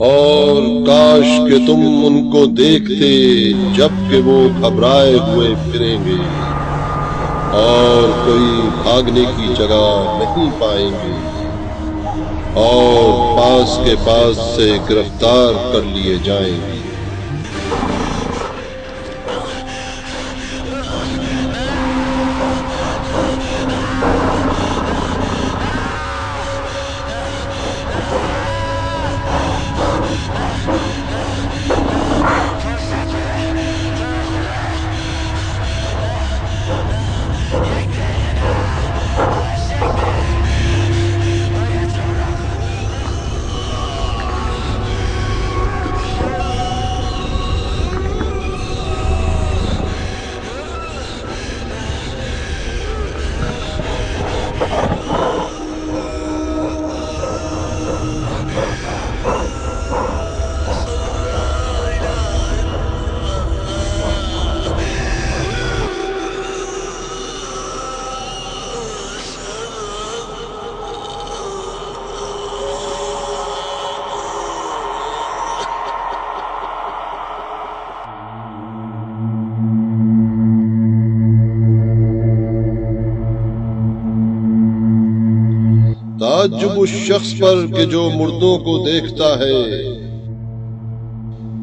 اور کاش کہ تم ان کو دیکھتے جب کہ وہ گھبرائے ہوئے پھریں گے اور کوئی بھاگنے کی جگہ نہیں پائیں گے اور پاس کے پاس سے گرفتار کر لیے جائیں گے۔ تعجب اس شخص پر کہ جو مردوں کو دیکھتا ہے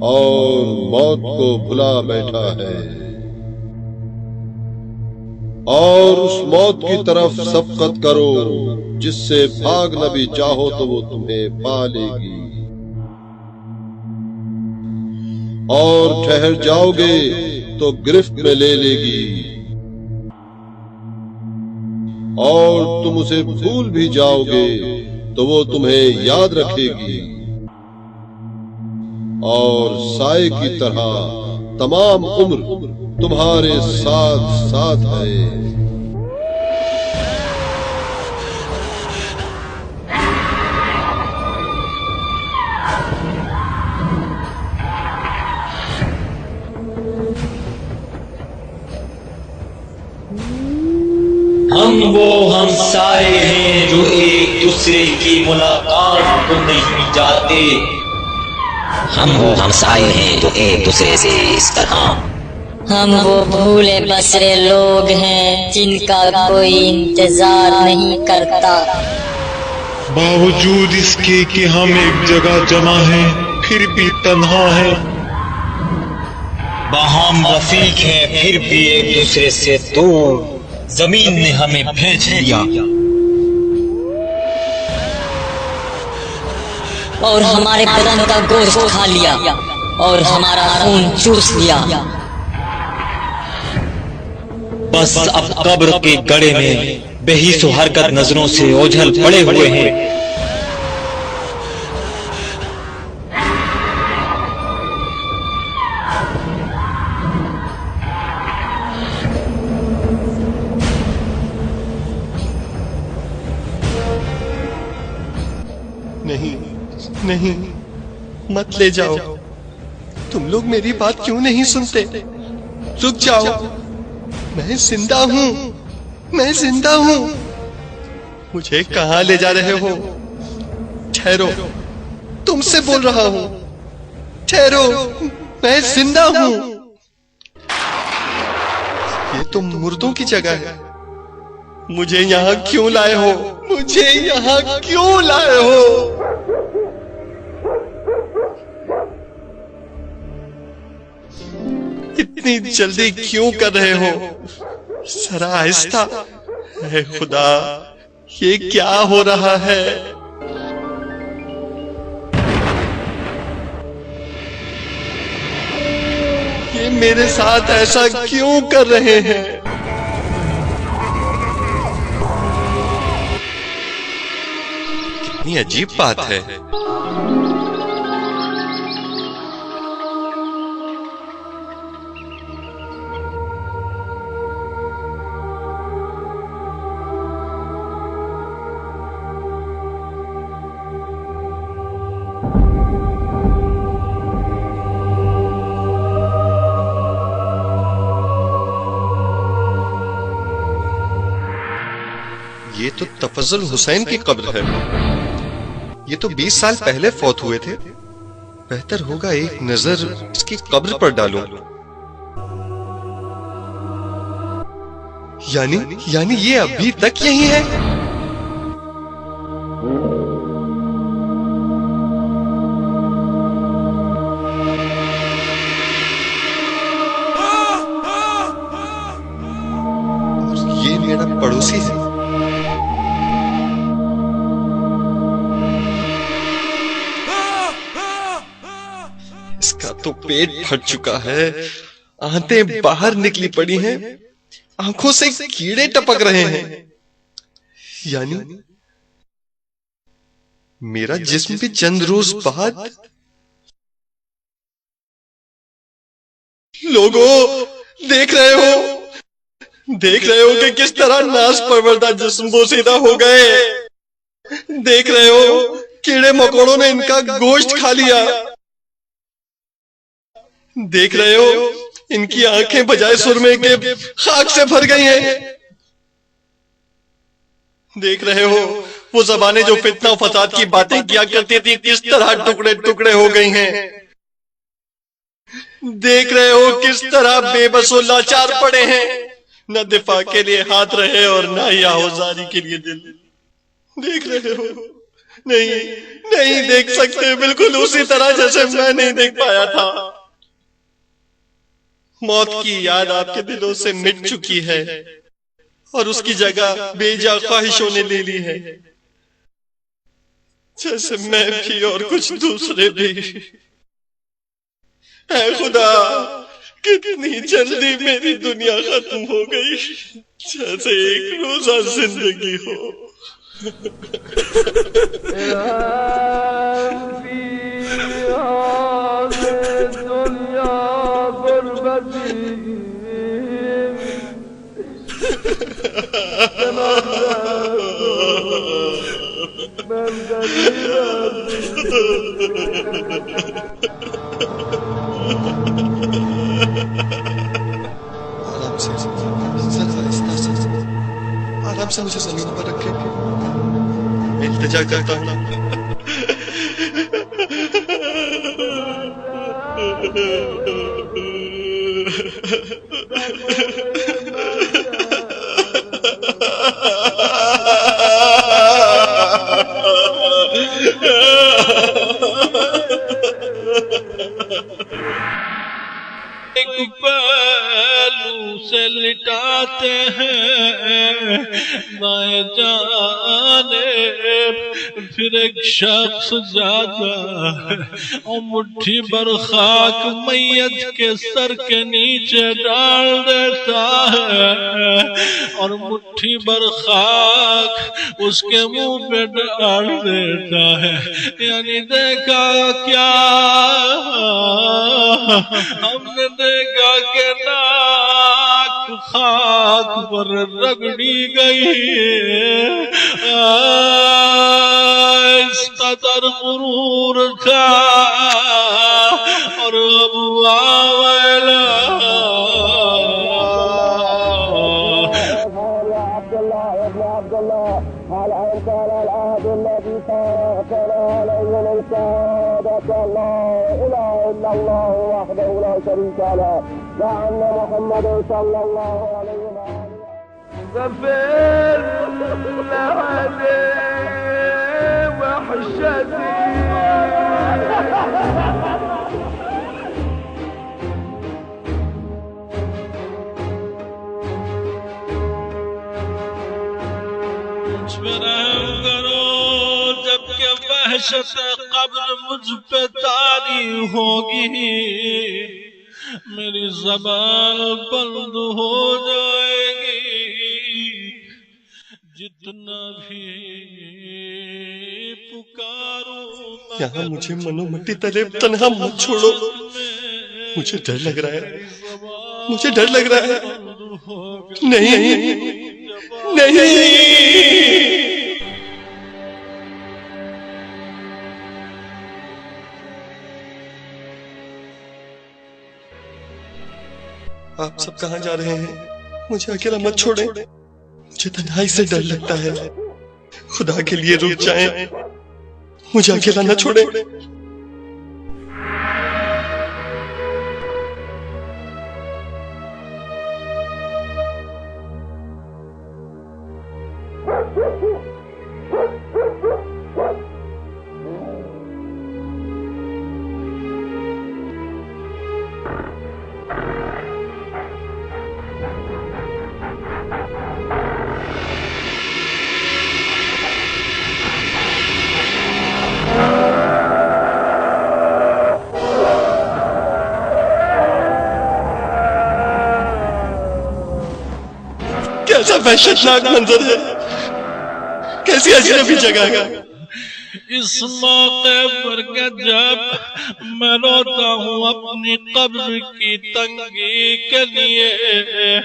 اور موت کو بھلا بیٹھا ہے، اور اس موت کی طرف سبقت کرو جس سے بھاگنا بھی چاہو تو وہ تمہیں پا لے گی، اور ٹھہر جاؤ گے تو گرفت میں لے لے گی، اور تم اسے بھول بھی جاؤ گے تو وہ تمہیں یاد رکھے گی، اور سائے کی طرح تمام عمر تمہارے ساتھ ساتھ ہے۔ ہم وہ ہمسائے ہیں جو ایک دوسرے کی ملاقات کو نہیں جاتے۔ ہم وہ ہمسائے ہیں جو ایک دوسرے سے اس طرح۔ ہم وہ بھولے بسرے لوگ ہیں جن کا کوئی انتظار نہیں کرتا۔ باوجود اس کے کہ ہم ایک جگہ جمع ہیں پھر بھی تنہا ہیں۔ باہم رفیق ہیں پھر بھی ایک دوسرے سے دور۔ زمین نے ہمیں بھیج دیا اور ہمارے بدن کا گوشت کھا لیا اور ہمارا خون چوس لیا۔ بس اب قبر کے گڑھے میں بے حس و حرکت نظروں سے اوجھل پڑے ہوئے ہیں۔ نہیں، مت لے جاؤ۔ تم لوگ میری بات کیوں نہیں سنتے؟ رک جاؤ، میں زندہ ہوں، میں زندہ ہوں۔ مجھے کہاں لے جا رہے ہو؟ ٹھہرو، تم سے بول رہا ہوں، ٹھہرو، میں زندہ ہوں۔ یہ تو مردوں کی جگہ ہے۔ مجھے یہاں کیوں لائے ہو؟ مجھے یہاں کیوں لائے ہو؟ اتنی جلدی کیوں کر رہے ہو؟ ذرا آہستہ۔ اے خدا، یہ کیا ہو رہا ہے؟ یہ میرے ساتھ ایسا کیوں کر رہے ہیں؟ کتنی عجیب بات ہے۔ یہ تو تفضل حسین کی قبر ہے۔ یہ تو 20 سال پہلے فوت ہوئے تھے۔ بہتر ہوگا ایک نظر اس کی قبر پر ڈالوں. یعنی یہ ابھی تک یہی ہے؟ اور یہ میرا پڑوسی ہے. اس کا تو پیٹ پھٹ چکا ہے، آنتیں باہر نکلی پڑی ہیں، آنکھوں سے کیڑے ٹپک رہے ہیں. یعنی میرا جسم بھی چند روز بعد. لوگوں دیکھ رہے ہو کہ کس طرح ناز پروردہ جسم بوسیدہ ہو گئے. دیکھ رہے ہو کیڑے مکوڑوں نے ان کا گوشت کھا لیا. دیکھ رہے ہو ان کی آنکھیں بجائے سرمے کے خاک سے بھر گئی ہیں. دیکھ رہے ہو وہ زبانیں جو فتنہ و فساد کی باتیں کیا کرتی تھی کس طرح ٹکڑے ٹکڑے ہو گئی ہیں. دیکھ رہے ہو کس طرح بے بس و لاچار پڑے ہیں، نہ دفاع کے لیے ہاتھ رہے اور نہ ہی آوازاری کے لیے دل. دیکھ رہے ہو نہیں دیکھ سکتے، بالکل اسی طرح جیسے میں نہیں دیکھ پایا تھا. موت کی یاد آپ کے دلوں سے مٹ چکی ہے اور اس کی جگہ بے جا خواہشوں نے لے لی ہے، جیسے میں بھی اور کچھ دوسرے بھی. اے خدا کتنی جلدی میری دنیا ختم ہو گئی، جیسے ایک روزہ زندگی ہو. آرام سے مجھے زمین پر رکھے، میں التجا کرتا ہوں. ایک پہلو سے لٹاتے ہیں بائیں جانب، پھر ایک شخص جاتا اور مٹھی بھر خاک میت کے سر کے نیچے ڈال دیتا ہے اور مٹھی بھر خاک اس کے منہ پہ ڈال دیتا ہے. یعنی دیکھا کیا ہم نے دیکھا کہ ناک خاک پر رگڑی گئی، اس قدر غرور تھا اور اب آویلا. وحشت قبر مجھ پہ طاری ہوگی، میری زبان بند ہو جائے گی، جتنا بھی پکاروں. یہاں مجھے منو مٹی تلے تنہا مت چھوڑو، مجھے ڈر لگ رہا ہے، مجھے ڈر لگ رہا ہے. نہیں آپ سب کہاں جا رہے ہیں؟ مجھے اکیلا مت چھوڑیں، مجھے تنہائی سے ڈر لگتا ہے. خدا کے لیے رک جائیں، مجھے اکیلا نہ چھوڑیں. کیسا وحشتناک منظر ہے، کیسی اجنبی جگہ ہے۔ اس موقع پر کہ جب میں روتا ہوں اپنی قبر کی تنگی کے لیے،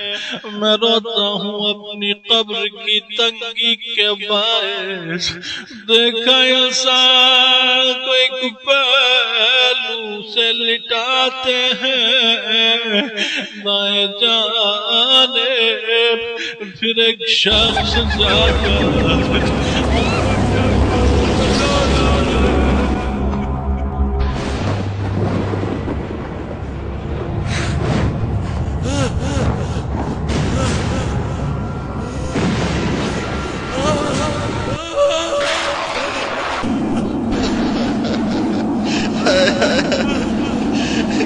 میں روتا ہوں اپنی قبر کی تنگی کے باعث، دیکھا انسان کو ایک پہلو سے لٹاتے ہیں دائیں جانب، پھر ایک شخص جاتا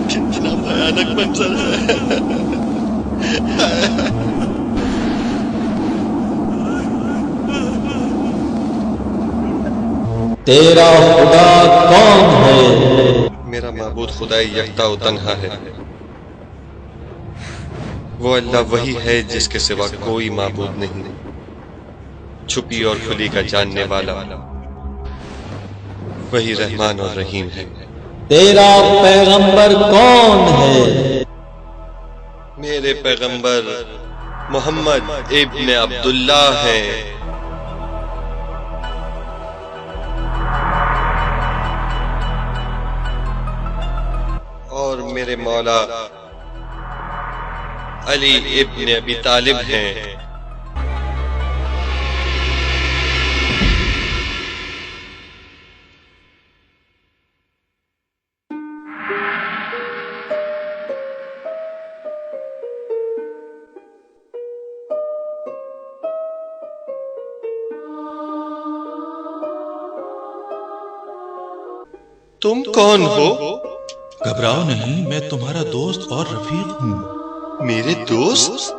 کتنا بھیانک منظر ہے۔ تیرا خدا کون ہے؟ میرا معبود خدا یکتا و تنہا ہے، وہ اللہ وہی ہے جس کے سوا کوئی معبود نہیں، چھپی اور کھلی کا جاننے والا، وہی رحمان اور رحیم ہے۔ تیرا پیغمبر کون ہے؟ میرے پیغمبر محمد ابن عبداللہ ہیں۔ اور میرے مولا علی ابن ابی طالب ہیں۔ تم کون ہو؟ گھبراؤ نہیں، میں تمہارا دوست اور رفیق ہوں۔ میرے دوست؟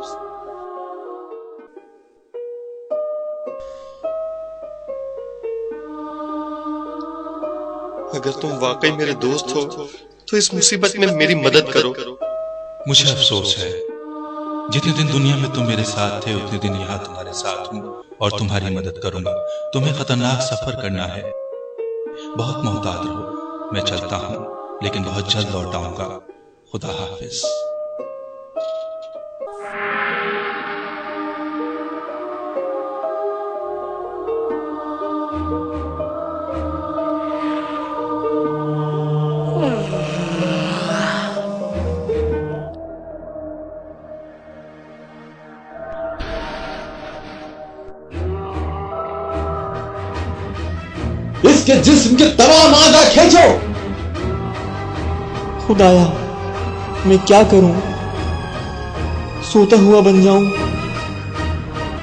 اگر تم واقعی میرے دوست ہو تو اس مصیبت میں میری مدد کرو۔ مجھے افسوس ہے، جتنے دن دنیا میں تم میرے ساتھ تھے اتنے دن یہاں تمہارے ساتھ ہوں اور تمہاری مدد کروں گا۔ تمہیں خطرناک سفر کرنا ہے، بہت محتاط رہو۔ میں چلتا ہوں لیکن بہت جلد لوٹ آؤں گا۔ خدا حافظ۔ اس کے جسم کے تمام اعضاء کھینچو۔ خدایا میں کیا کروں؟ سوتا ہوا بن جاؤں؟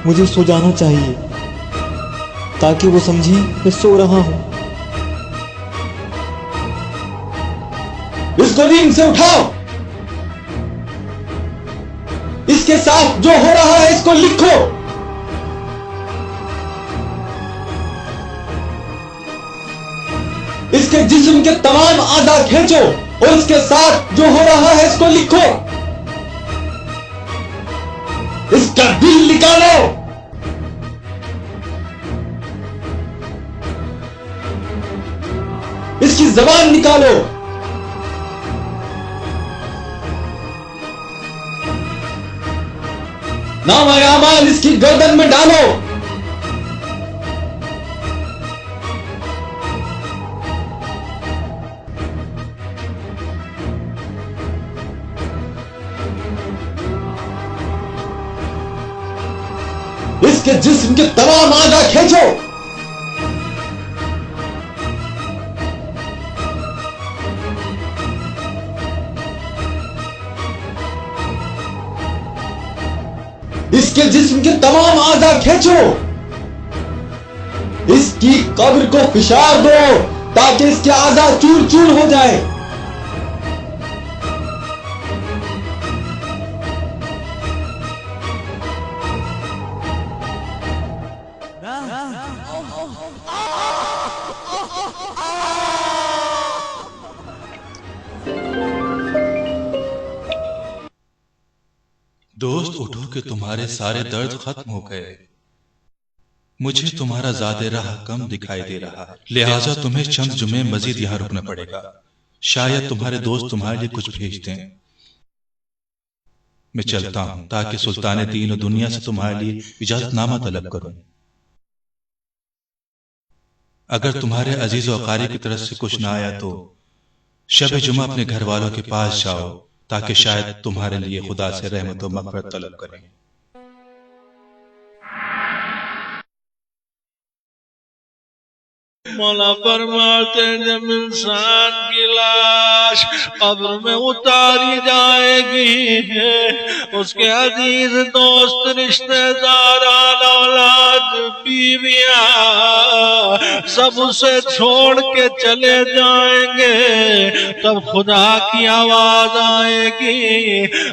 مجھے سو جانا چاہیے تاکہ وہ سمجھے میں سو رہا ہوں۔ اس کو نیند سے اٹھاؤ، اس کے ساتھ جو ہو رہا ہے اس کو لکھو۔ اس کے جسم کے تمام اعضاء کھینچو اور اس کے ساتھ جو ہو رہا ہے اس کو لکھو۔ اس کا دل نکالو، اس کی زبان نکالو، نام اعمال اس کی گردن میں ڈالو۔ اس کے جسم کے تمام اعضاء کھینچو۔ اس کے جسم کے تمام اعضاء کھینچو۔ اس کی قبر کو فشار دو تاکہ اس کے اعضاء چور چور ہو جائیں۔ دوست اٹھو کہ تمہارے سارے درد ختم ہو گئے، مجھے تمہارا زیادہ راہ کم دکھائی دے رہا ہے، لہٰذا تمہیں چند جمعے مزید یہاں رکنا پڑے گا، شاید تمہارے دوست تمہارے لیے کچھ بھیج دیں۔ میں چلتا ہوں تاکہ سلطان دین و دنیا سے تمہارے لیے اجازت نامہ طلب کروں۔ اگر تمہارے عزیز و اقارب کی طرف سے کچھ نہ آیا تو شب جمعہ اپنے گھر والوں کے پاس جاؤ تاکہ شاید تمہارے لیے خدا سے رحمت و مغفرت طلب کریں۔ مولا فرماتے جب انسان کی لاش قبر میں اتاری جائے گی، اس کے عزیز دوست رشتہ داران اولاد بیویاں سب اسے چھوڑ کے چلے جائیں گے، تب خدا کی آواز آئے گی،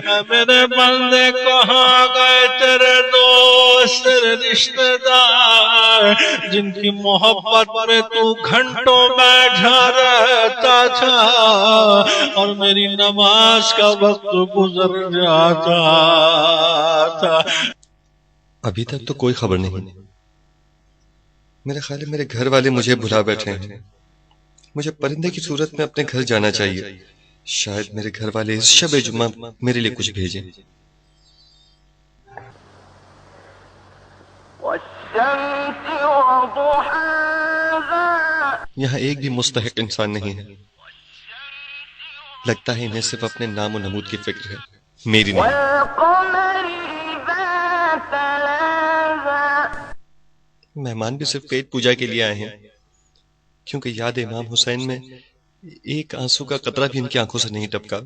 اے میرے بندے کہاں گئے تیرے دوست تیرے رشتہ دار جن کی محبت میں تو گھنٹوں بیٹھا رہتا تھا اور میری نماز کا وقت گزر جاتا تھا۔ ابھی تک تو کوئی خبر نہیں۔ میرا خیال ہے میرے گھر والے مجھے بھلا بیٹھے ہیں۔ مجھے پرندے کی صورت میں اپنے گھر جانا چاہیے، شاید میرے گھر والے اس شب جمعہ میرے لیے کچھ بھیجیں۔ یہاں ایک بھی مستحق انسان نہیں ہے، لگتا ہے انہیں صرف اپنے نام و نمود کی فکر ہے، میری نہیں۔ مہمان بھی صرف پیٹ پوجا کے لیے آئے ہیں، کیونکہ یاد امام حسین میں ایک آنسو کا قطرہ بھی ان کی آنکھوں سے نہیں ٹپکا۔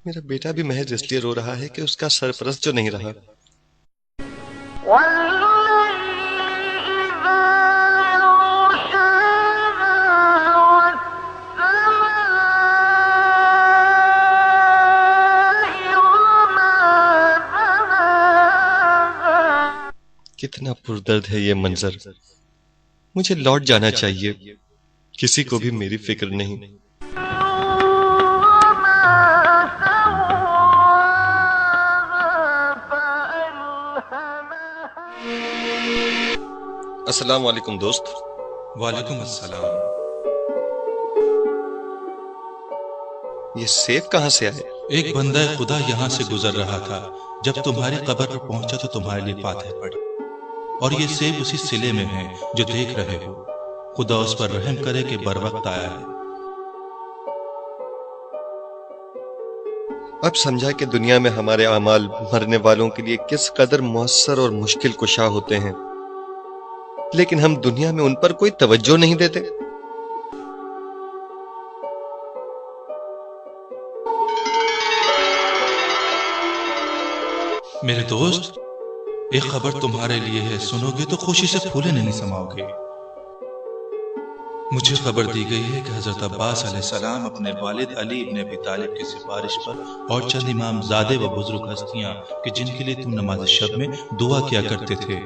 میرا بیٹا بھی محض اس لیے رو رہا ہے کہ اس کا سرپرست جو نہیں رہا۔ کتنا پردرد ہے یہ منظر، مجھے لوٹ جانا چاہیے، کسی کو بھی میری فکر نہیں۔ السلام علیکم دوست۔ وعلیکم السلام۔ یہ سیف کہاں سے آئے؟ ایک بندہ خدا یہاں سے گزر رہا تھا، جب تمہاری قبر پر پہنچا تو تمہارے لیے فاتحہ پڑھی، اور یہ سیب اسی سلے میں ہے جو دیکھ رہے ہو، خدا اس پر رحم کرے کہ بر وقت آیا ہے۔ اب سمجھا کہ دنیا میں ہمارے اعمال مرنے والوں کے لیے کس قدر مؤثر اور مشکل کشا ہوتے ہیں، لیکن ہم دنیا میں ان پر کوئی توجہ نہیں دیتے۔ میرے دوست، ایک خبر تمہارے لیے ہے، سنو گے تو خوشی سے پھولے نہیں سماؤ گے۔ مجھے خبر دی گئی ہے کہ حضرت عباس علیہ السلام اپنے والد علی ابن ابی طالب کی سفارش پر اور چند امام زادے و بزرگ ہستیاں کہ جن کے لیے تم نماز شب میں دعا کیا کرتے تھے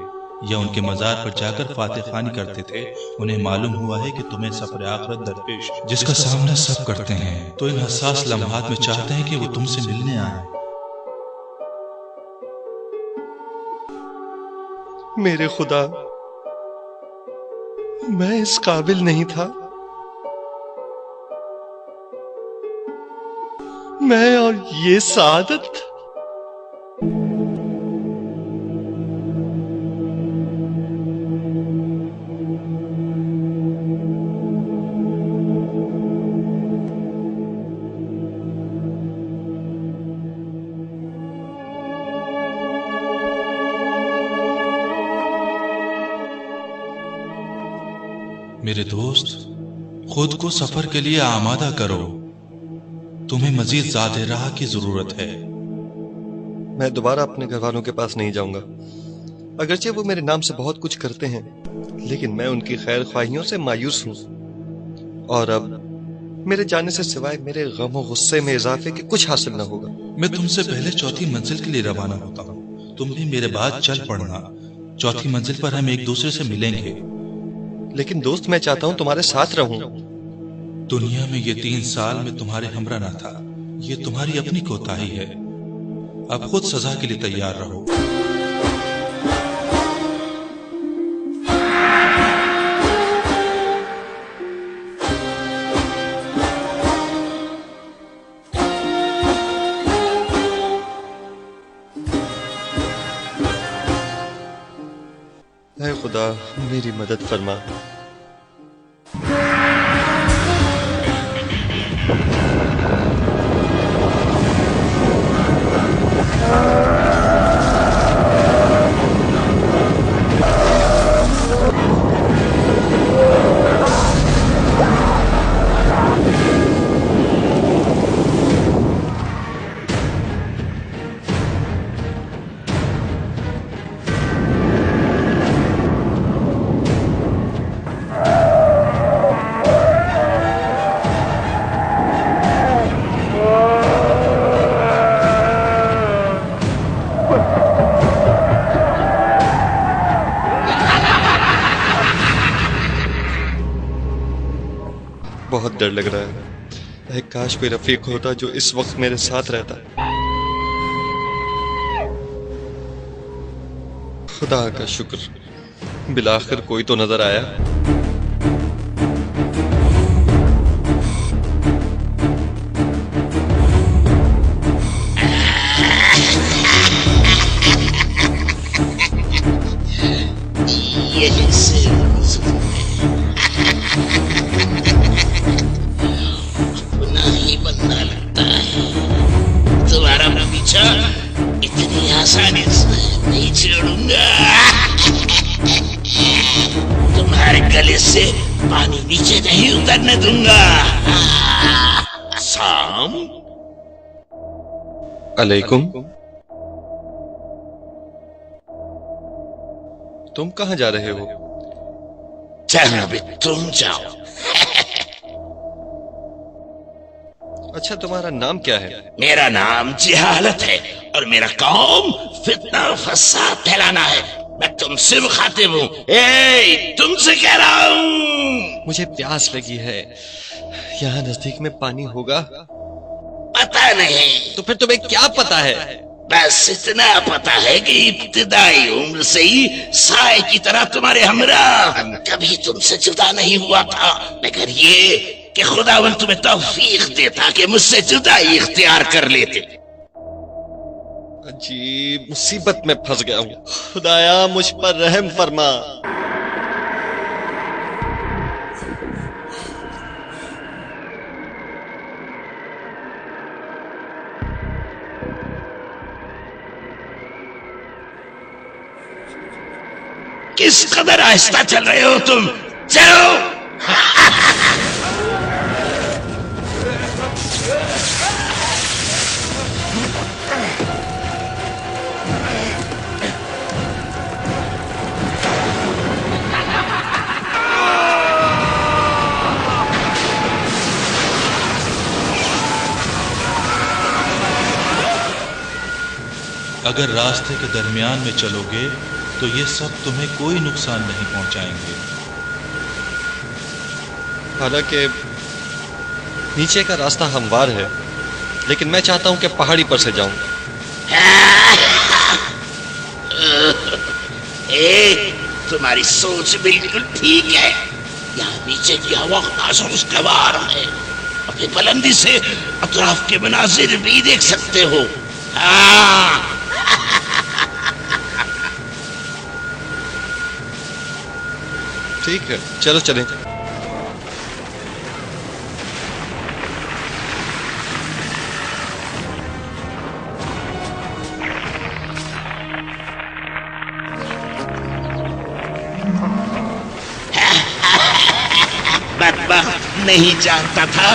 یا ان کے مزار پر جا کر فاتح خوانی کرتے تھے، انہیں معلوم ہوا ہے کہ تمہیں سفر آخرت درپیش جس کا سامنا سب کرتے ہیں، تو ان حساس لمحات میں چاہتے ہیں کہ وہ تم سے ملنے آئیں۔ میرے خدا، میں اس قابل نہیں تھا، میں اور یہ سعادت۔ میرے دوست، خود کو سفر کے لیے آمادہ کرو، تمہیں مزید زیادہ راہ کی ضرورت ہے۔ میں دوبارہ اپنے گھر والوں کے پاس نہیں جاؤں گا. اگرچہ وہ میرے نام سے بہت کچھ کرتے ہیں لیکن میں ان کی خیر خواہیوں سے مایوس ہوں. اور اب میرے جانے سے سوائے میرے غم و غصے میں اضافے کے کچھ حاصل نہ ہوگا. میں تم سے پہلے چوتھی منزل کے لیے روانہ ہوتا ہوں. تم بھی میرے بعد چل پڑنا. چوتھی منزل پر ہم ایک دوسرے سے ملیں گے. لیکن دوست میں چاہتا ہوں تمہارے ساتھ رہوں. دنیا میں یہ 3 سال میں تمہارے ہمراہ نہ تھا. یہ تمہاری اپنی کوتاہی ہے. اب خود سزا کے لیے تیار رہو. اے خدا میری مدد فرما. بہت ڈر لگ رہا ہے. اے کاش کوئی رفیق ہوتا جو اس وقت میرے ساتھ رہتا. خدا کا شکر بالآخر کوئی تو نظر آیا. اتنی آسانی سے نہیں چھوڑوں گا. تمہارے گلے سے پانی نیچے نہیں اترنے دوں گا. سام علیکم. تم کہاں جا رہے ہو؟ جناب تم جاؤ. اچھا تمہارا نام کیا ہے؟ میرا نام جہالت ہے اور میرا کام فتنہ اور فساد پھیلانا ہے. میں تم سے مخاطب ہوں. تم سے کہہ رہا ہوں. مجھے پیاس لگی ہے. یہاں نزدیک میں پانی ہوگا؟ پتہ نہیں. تو پھر تمہیں کیا پتا ہے؟ بس اتنا پتا ہے کہ ابتدائی عمر سے ہی سائے کی طرح تمہارے ہمراہ کبھی تم سے جدا نہیں ہوا تھا، مگر یہ کہ خداوند تمہیں توفیق دیتا کہ مجھ سے جدائی اختیار کر لیتے. عجیب مصیبت میں پھنس گیا ہوں. خدایا مجھ پر رحم فرما. کس قدر آہستہ چل رہے ہو تم. چلو. اگر راستے کے درمیان میں چلو گے تو یہ سب تمہیں کوئی نقصان نہیں پہنچائیں گے. حالانکہ نیچے کا راستہ ہموار ہے، لیکن میں چاہتا ہوں کہ پہاڑی پر سے جاؤں. تمہاری سوچ بالکل ٹھیک ہے. یہاں نیچے کی ہوا نازک خوشگوار ہے. اپنی بلندی سے اطراف کے مناظر بھی دیکھ سکتے ہو. ٹھیک ہے چلو چلیں. بدبخت نہیں جانتا تھا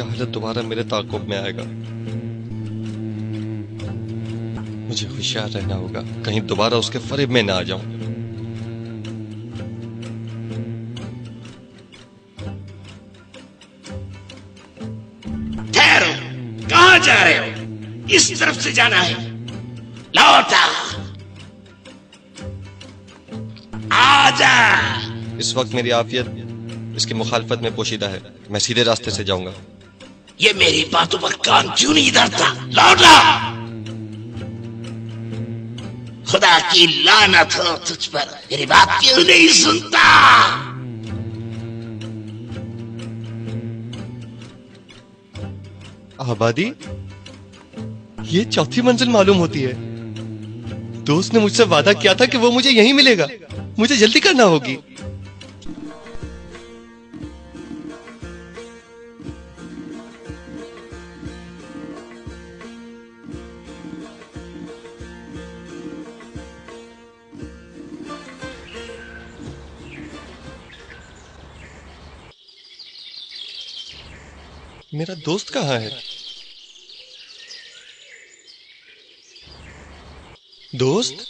جہالت دوبارہ میرے تعاقب میں آئے گا. مجھے ہوشیار رہنا ہوگا کہیں دوبارہ اس کے فریب میں نہ آ جاؤں. ٹھہرو، کہاں جا رہے ہو؟ اس طرف سے جانا ہے. لوٹا آجا. اس وقت میری عافیت اس کی مخالفت میں پوشیدہ ہے. میں سیدھے راستے سے جاؤں گا. یہ میری باتوں پر کان کیوں نہیں دھرتا؟ لوٹا. خدا کی لعنت ہو تجھ پر، میری بات کیوں نہیں سنتا؟ آبادی یہ چوتھی منزل معلوم ہوتی ہے. دوست نے مجھ سے وعدہ کیا تھا کہ وہ مجھے یہیں ملے گا. مجھے جلدی کرنا ہوگی. میرا دوست کہاں ہے؟ دوست؟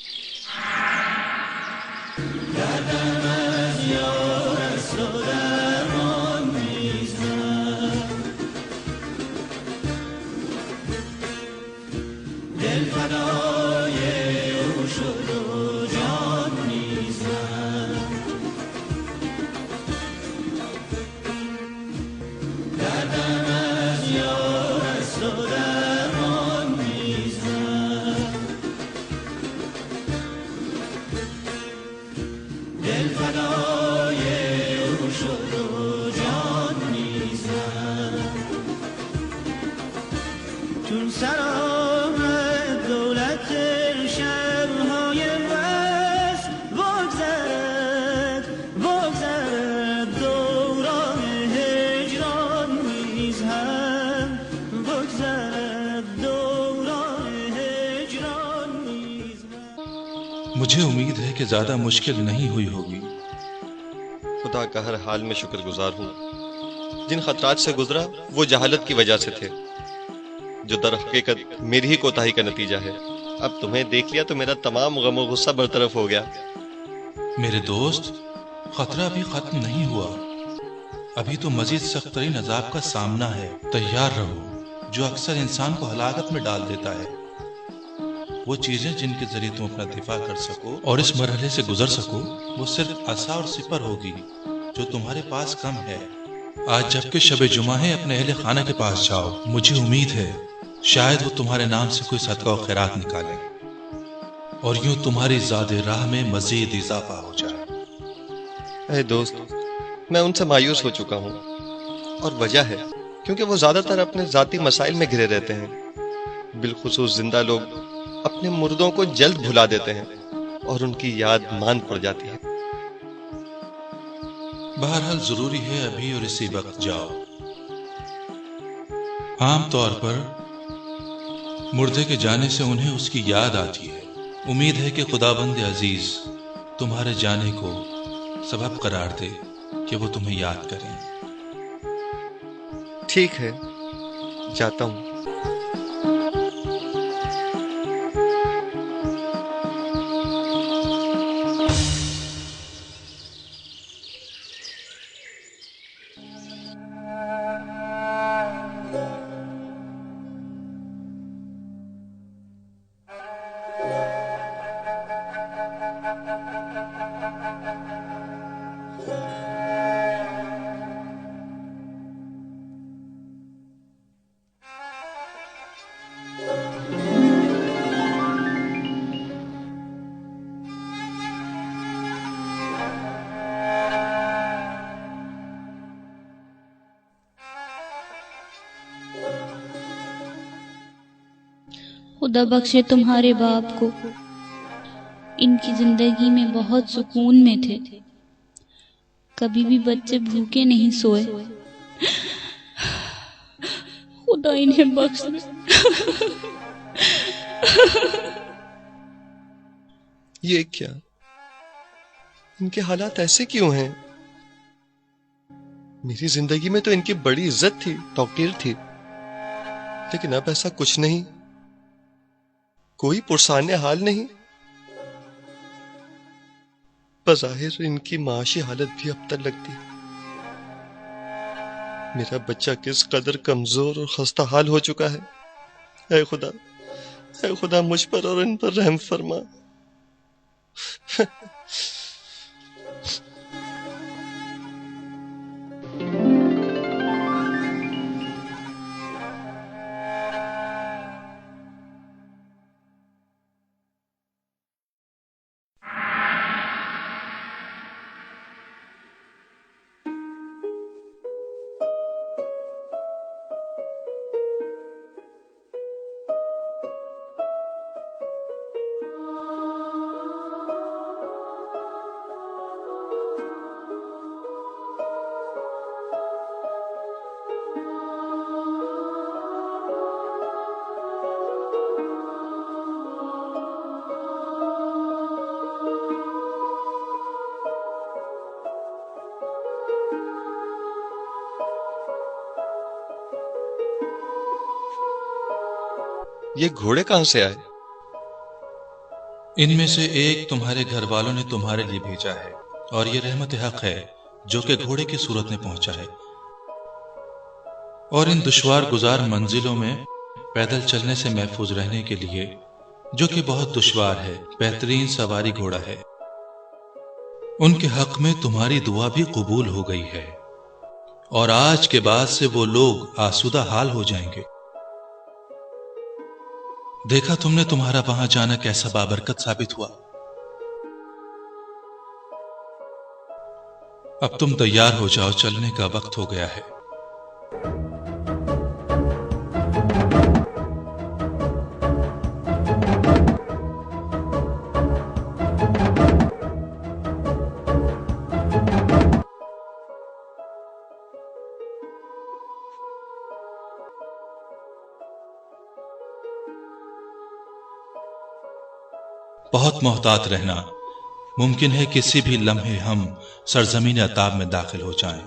مجھے امید ہے کہ زیادہ مشکل نہیں ہوئی ہوگی. خدا کا ہر حال میں شکر گزار ہوں. جن خطرات سے گزرا وہ جہالت کی وجہ سے تھے، جو در حقیقت میری ہی کوتاہی کا نتیجہ ہے. اب تمہیں دیکھ لیا تو میرا تمام غم و غصہ برطرف ہو گیا. میرے دوست، خطرہ ابھی ختم نہیں ہوا. ابھی تو مزید سخت ترین عذاب کا سامنا ہے. تیار رہو، جو اکثر انسان کو ہلاکت میں ڈال دیتا ہے. وہ چیزیں جن کے ذریعے تم اپنا دفاع کر سکو اور اس مرحلے سے گزر سکو، وہ صرف عصا اور سپر ہوگی جو تمہارے پاس کم ہے. آج جب کہ شب جمعہ ہے، اپنے اہل خانہ کے پاس جاؤ. مجھے امید ہے شاید وہ تمہارے نام سے کوئی صدقہ و خیرات نکالے اور یوں تمہاری زاد راہ میں مزید اضافہ ہو جائے. اے دوست، میں ان سے مایوس ہو چکا ہوں، اور وجہ ہے کیونکہ وہ زیادہ تر اپنے ذاتی مسائل میں گھرے رہتے ہیں. بالخصوص زندہ لوگ اپنے مردوں کو جلد بھلا دیتے ہیں اور ان کی یاد ماند پڑ جاتی ہے. بہرحال ضروری ہے ابھی اور اسی وقت جاؤ. عام طور پر مردے کے جانے سے انہیں اس کی یاد آتی ہے. امید ہے کہ خداوند عزیز تمہارے جانے کو سبب قرار دے کہ وہ تمہیں یاد کریں. ٹھیک ہے، جاتا ہوں. خدا بخشے تمہارے باپ کو، ان کی زندگی میں بہت سکون میں تھے، کبھی بھی بچے بھوکے نہیں سوئے. خدا انہیں بخش دے. یہ کیا؟ ان کے حالات ایسے کیوں ہیں؟ میری زندگی میں تو ان کی بڑی عزت تھی، توقیر تھی، لیکن اب ایسا کچھ نہیں، کوئی پرسان حال نہیں۔ بظاہر ان کی معاشی حالت بھی اب تک لگتی، میرا بچہ کس قدر کمزور اور خستہ حال ہو چکا ہے۔ اے خدا مجھ پر اور ان پر رحم فرما۔ یہ گھوڑے کہاں سے آئے؟ ان میں سے ایک تمہارے گھر والوں نے تمہارے لیے بھیجا ہے، اور یہ رحمت حق ہے جو کہ گھوڑے کی صورت میں پہنچا ہے۔ اور ان دشوار گزار منزلوں میں پیدل چلنے سے محفوظ رہنے کے لیے، جو کہ بہت دشوار ہے، بہترین سواری گھوڑا ہے۔ ان کے حق میں تمہاری دعا بھی قبول ہو گئی ہے، اور آج کے بعد سے وہ لوگ آسودہ حال ہو جائیں گے۔ دیکھا تم نے تمہارا وہاں جانا کیسا بابرکت ثابت ہوا۔ اب تم تیار ہو جاؤ، چلنے کا وقت ہو گیا ہے۔ بہت محتاط رہنا، ممکن ہے کسی بھی لمحے ہم سرزمین عطاب میں داخل ہو جائیں۔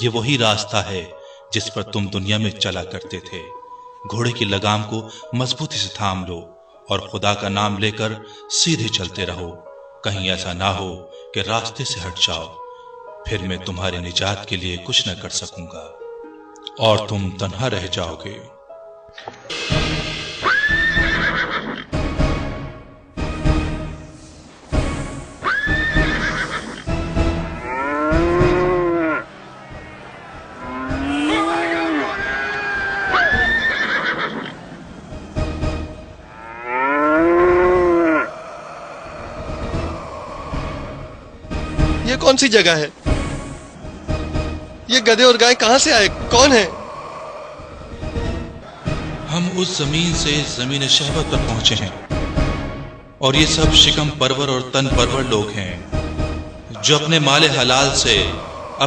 یہ وہی راستہ ہے جس پر تم دنیا میں چلا کرتے تھے۔ گھوڑے کی لگام کو مضبوطی سے تھام لو اور خدا کا نام لے کر سیدھے چلتے رہو، کہیں ایسا نہ ہو کہ راستے سے ہٹ جاؤ، پھر میں تمہاری نجات کے لیے کچھ نہ کر سکوں گا اور تم تنہا رہ جاؤ گے۔ یہ کون سی جگہ ہے؟ یہ گدھے اور گائے کہاں سے آئے؟ کون ہے؟ ہم اس زمین سے زمین شہوت پر پہنچے ہیں، اور یہ سب شکم پرور اور تن پرور لوگ ہیں جو اپنے مال حلال سے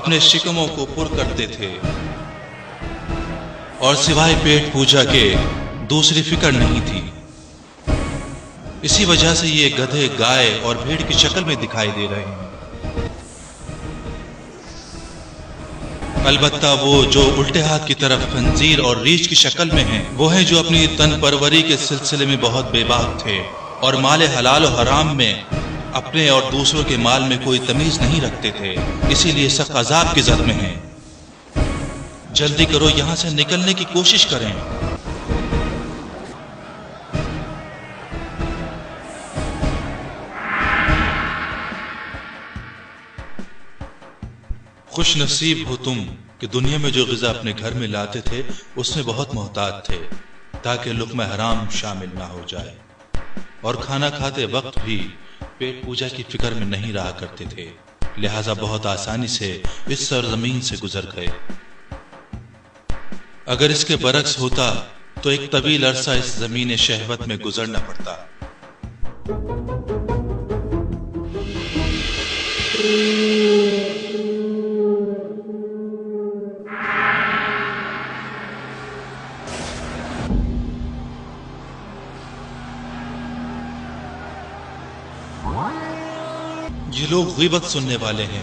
اپنے شکموں کو پر کرتے تھے، اور سوائے پیٹ پوجا کے دوسری فکر نہیں تھی۔ اسی وجہ سے یہ گدھے، گائے اور بھیڑ کی شکل میں دکھائی دے رہے ہیں۔ البتہ وہ جو الٹے ہاتھ کی طرف خنزیر اور ریچھ کی شکل میں ہیں، وہ ہیں جو اپنی تن پروری کے سلسلے میں بہت بے باک تھے، اور مال حلال و حرام میں اپنے اور دوسروں کے مال میں کوئی تمیز نہیں رکھتے تھے، اسی لیے سخت عذاب کی زد میں ہیں۔ جلدی کرو، یہاں سے نکلنے کی کوشش کریں۔ خوش نصیب ہو تم کہ دنیا میں جو غذا اپنے گھر میں لاتے تھے اس میں بہت محتاط تھے، تاکہ لقمہ حرام شامل نہ ہو جائے، اور کھانا کھاتے وقت بھی پیٹ پوجا کی فکر میں نہیں رہا کرتے تھے، لہٰذا بہت آسانی سے اس سرزمین سے گزر گئے۔ اگر اس کے برعکس ہوتا تو ایک طویل عرصہ اس زمین شہوت میں گزرنا پڑتا۔ یہ لوگ غیبت سننے والے ہیں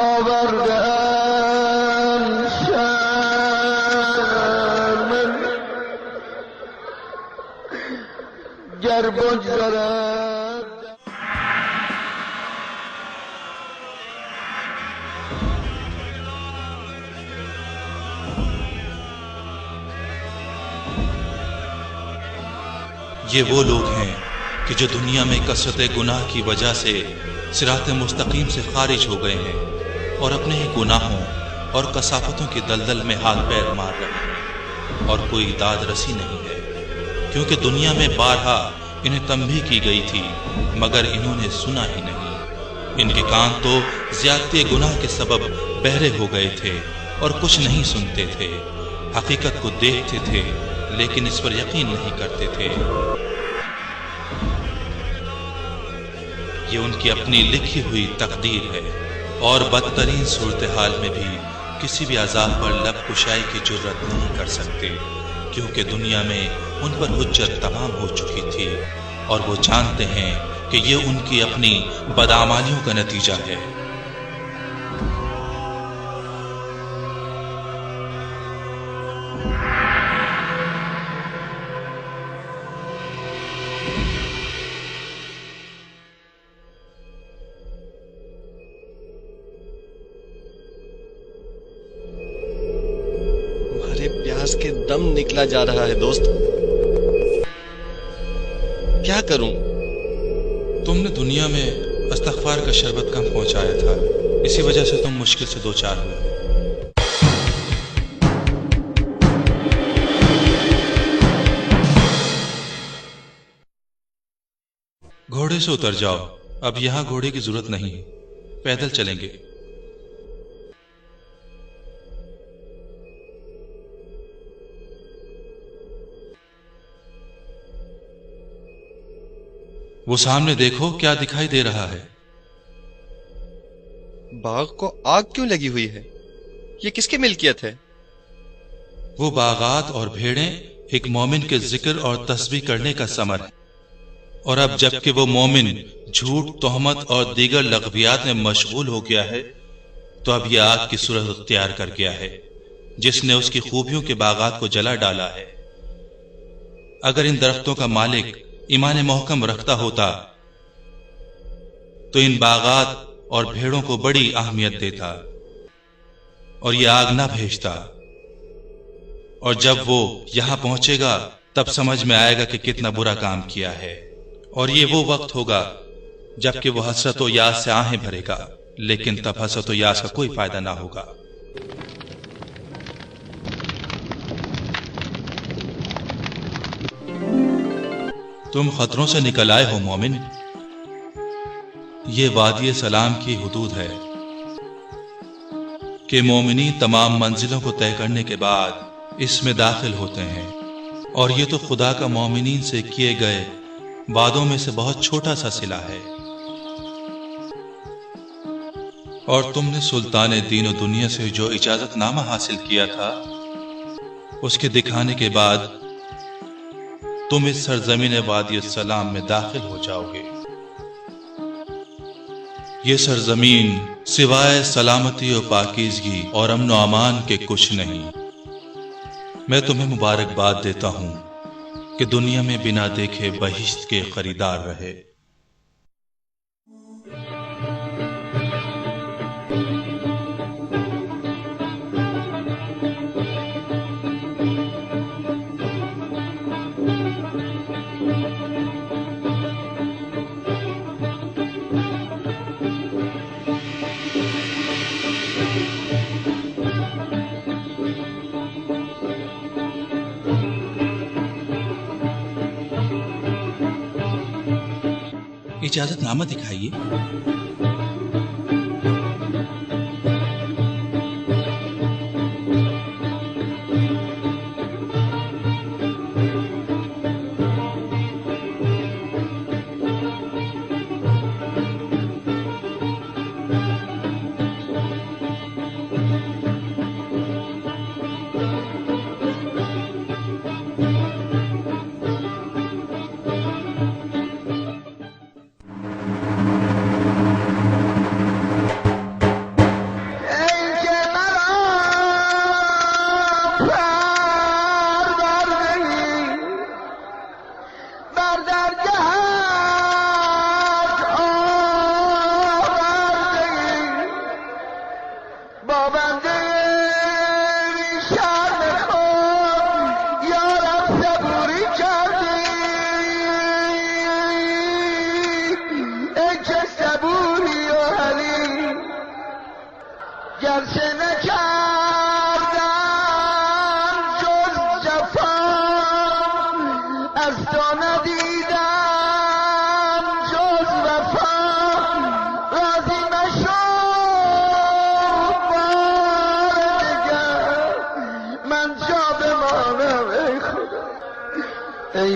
آوردن شب مجھ ذرا یہ وہ لوگ ہیں کہ جو دنیا میں کثرت گناہ کی وجہ سے صراط مستقیم سے خارج ہو گئے ہیں اور اپنے ہی گناہوں اور کثافتوں کی دلدل میں ہاتھ پیر مار رہے ہیں، اور کوئی داد رسی نہیں ہے، کیونکہ دنیا میں بارہا انہیں تنبیہ کی گئی تھی مگر انہوں نے سنا ہی نہیں۔ ان کے کان تو زیادتی گناہ کے سبب بہرے ہو گئے تھے اور کچھ نہیں سنتے تھے، حقیقت کو دیکھتے تھے لیکن اس پر یقین نہیں کرتے تھے۔ یہ ان کی اپنی لکھی ہوئی تقدیر ہے، اور بدترین صورتحال میں بھی کسی بھی عذاب پر لب کشائی کی جرت نہیں کر سکتے، کیونکہ دنیا میں ان پر حجت تمام ہو چکی تھی، اور وہ جانتے ہیں کہ یہ ان کی اپنی بدعمالیوں کا نتیجہ ہے۔ پیاس کے دم نکلا جا رہا ہے دوست، کیا کروں؟ تم نے دنیا میں استغفار کا شربت کم پہنچایا تھا، اسی وجہ سے تم مشکل سے دو چار ہوئے۔ گھوڑے سے اتر جاؤ، اب یہاں گھوڑے کی ضرورت نہیں ہے، پیدل چلیں گے۔ وہ سامنے دیکھو کیا دکھائی دے رہا ہے؟ باغ کو آگ کیوں لگی ہوئی ہے؟ یہ کس کی ملکیت ہے؟ وہ باغات اور بھیڑیں ایک مومن کے ذکر اور تسبیح کرنے کا ثمر ہے، اور اب جب کہ وہ مومن جھوٹ، تہمت اور دیگر لغویات میں مشغول ہو گیا ہے تو اب یہ آگ کی صورت اختیار کر گیا ہے جس نے اس کی خوبیوں کے باغات کو جلا ڈالا ہے۔ اگر ان درختوں کا مالک ایمان محکم رکھتا ہوتا تو ان باغات اور بھیڑوں کو بڑی اہمیت دیتا اور یہ آگ نہ بھیجتا، اور جب وہ یہاں پہنچے گا تب سمجھ میں آئے گا کہ کتنا برا کام کیا ہے، اور یہ وہ وقت ہوگا جب کہ وہ حسرت و یاس سے آہیں بھرے گا، لیکن تب حسرت و یاس کا کوئی فائدہ نہ ہوگا۔ تم خطروں سے نکل آئے ہو مومن، یہ وادی سلام کی حدود ہے کہ مومنی تمام منزلوں کو طے کرنے کے بعد اس میں داخل ہوتے ہیں، اور یہ تو خدا کا مومنین سے کیے گئے وعدوں میں سے بہت چھوٹا سا صلہ ہے۔ اور تم نے سلطان دین و دنیا سے جو اجازت نامہ حاصل کیا تھا اس کے دکھانے کے بعد تم اس سرزمین وادی السلام میں داخل ہو جاؤ گے۔ یہ سرزمین سوائے سلامتی و پاکیزگی اور امن و امان کے کچھ نہیں۔ میں تمہیں مبارکباد دیتا ہوں کہ دنیا میں بنا دیکھے بہشت کے خریدار رہے۔ اجازت نامہ دکھائیے۔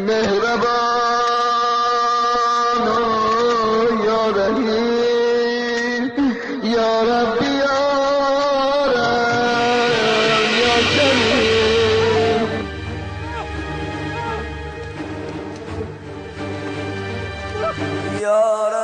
مہربان یا رحیم یا رب یا رحم یا کریم. یا رب